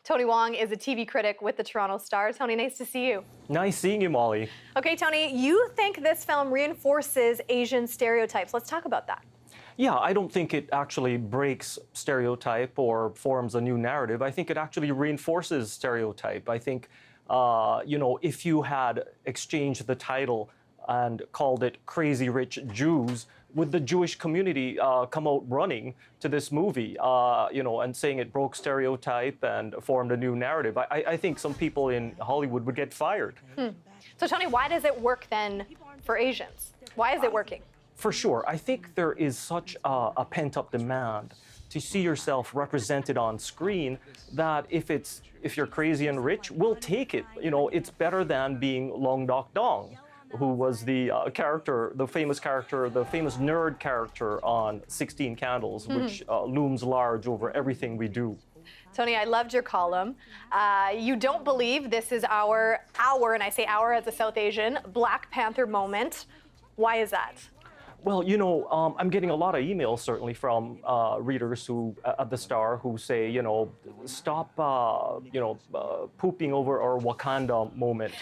Tony Wong is a TV critic with the Toronto Star. Tony, nice to see you. Nice seeing you, Molly. Okay, Tony, you think this film reinforces Asian stereotypes. Let's talk about that. Yeah, I don't think it actually breaks stereotype or forms a new narrative. I think it actually reinforces stereotype. I think, if you had exchanged the title and called it Crazy Rich Jews, would the Jewish community come out running to this movie, and saying it broke stereotype and formed a new narrative? I think some people in Hollywood would get fired. So, Tony, why does it work then for Asians? Why is it working? For sure. I think there is such a pent-up demand to see yourself represented on screen that if you're crazy and rich, we'll take it. It's better than being Long Dok Dong, who was the famous nerd character on 16 Candles, which looms large over everything we do. Tony, I loved your column. You don't believe this is our, and I say our as a South Asian, Black Panther moment. Why is that? Well, I'm getting a lot of emails, certainly, from readers at the Star who say, stop, pooping over our Wakanda moment,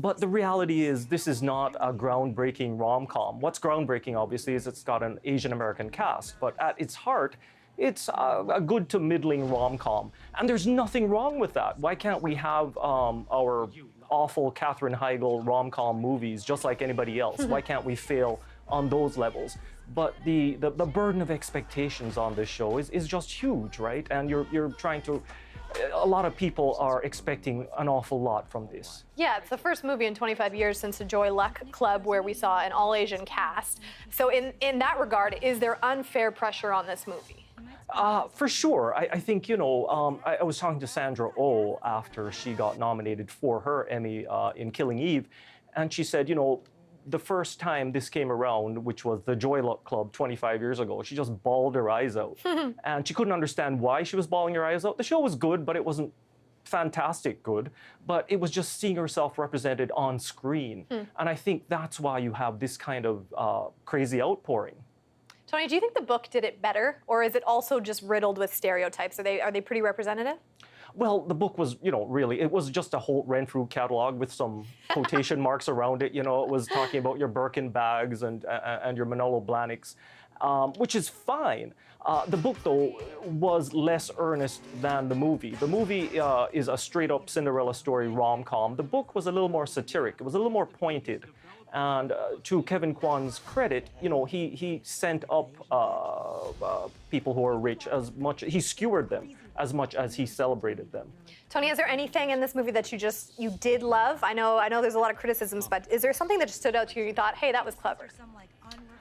But the reality is this is not a groundbreaking rom-com. What's groundbreaking, obviously, is it's got an Asian American cast. But at its heart, it's a good to middling rom-com. And there's nothing wrong with that. Why can't we have our awful Katherine Heigl rom-com movies just like anybody else? Why can't we fail on those levels? But the burden of expectations on this show is just huge, right? And you're trying to, a lot of people are expecting an awful lot from this. Yeah, it's the first movie in 25 years since the Joy Luck Club where we saw an all-Asian cast. So in that regard, is there unfair pressure on this movie? For sure. I think, I was talking to Sandra Oh after she got nominated for her Emmy in Killing Eve, and she said, the first time this came around, which was the Joy Luck Club 25 years ago, she just bawled her eyes out. And she couldn't understand why she was bawling her eyes out. The show was good, but it wasn't fantastic good. But it was just seeing herself represented on screen. And I think that's why you have this kind of crazy outpouring. Tony, do you think the book did it better, or is it also just riddled with stereotypes? Are they pretty representative? Well, the book was, really, it was just a Holt Renfrew catalog with some quotation marks around it. It was talking about your Birkin bags and your Manolo Blahniks, which is fine. The book, though, was less earnest than the movie. The movie is a straight-up Cinderella story rom-com. The book was a little more satiric. It was a little more pointed. And to Kevin Kwan's credit, he sent up people who are rich he skewered them as much as he celebrated them. Tony, is there anything in this movie that you did love? I know there's a lot of criticisms, but is there something that just stood out to you? You thought, hey, that was clever.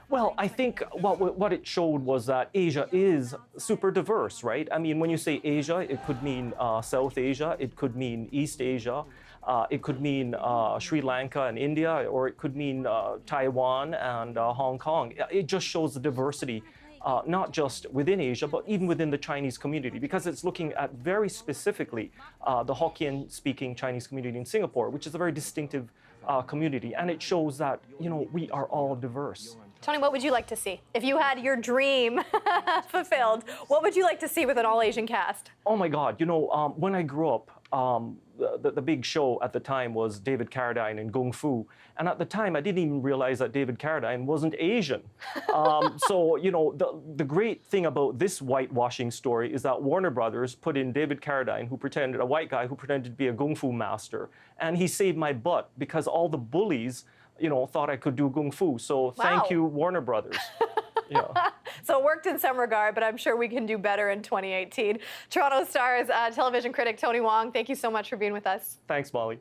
Well, I think what it showed was that Asia is super diverse, right? I mean, when you say Asia, it could mean South Asia, it could mean East Asia, it could mean Sri Lanka and India, or it could mean Taiwan and Hong Kong. It just shows the diversity, not just within Asia, but even within the Chinese community, because it's looking at very specifically the Hokkien-speaking Chinese community in Singapore, which is a very distinctive community, and it shows that, we are all diverse. Tony, what would you like to see? If you had your dream fulfilled, what would you like to see with an all-Asian cast? Oh my God, when I grew up, the big show at the time was David Carradine in Kung Fu. And at the time, I didn't even realize that David Carradine wasn't Asian. So, the great thing about this whitewashing story is that Warner Brothers put in David Carradine, a white guy who pretended to be a Kung Fu master. And he saved my butt because all the bullies, thought I could do Kung Fu. So thank you, Warner Brothers. Yeah. So it worked in some regard, but I'm sure we can do better in 2018. Toronto Star's television critic Tony Wong, thank you so much for being with us. Thanks, Molly.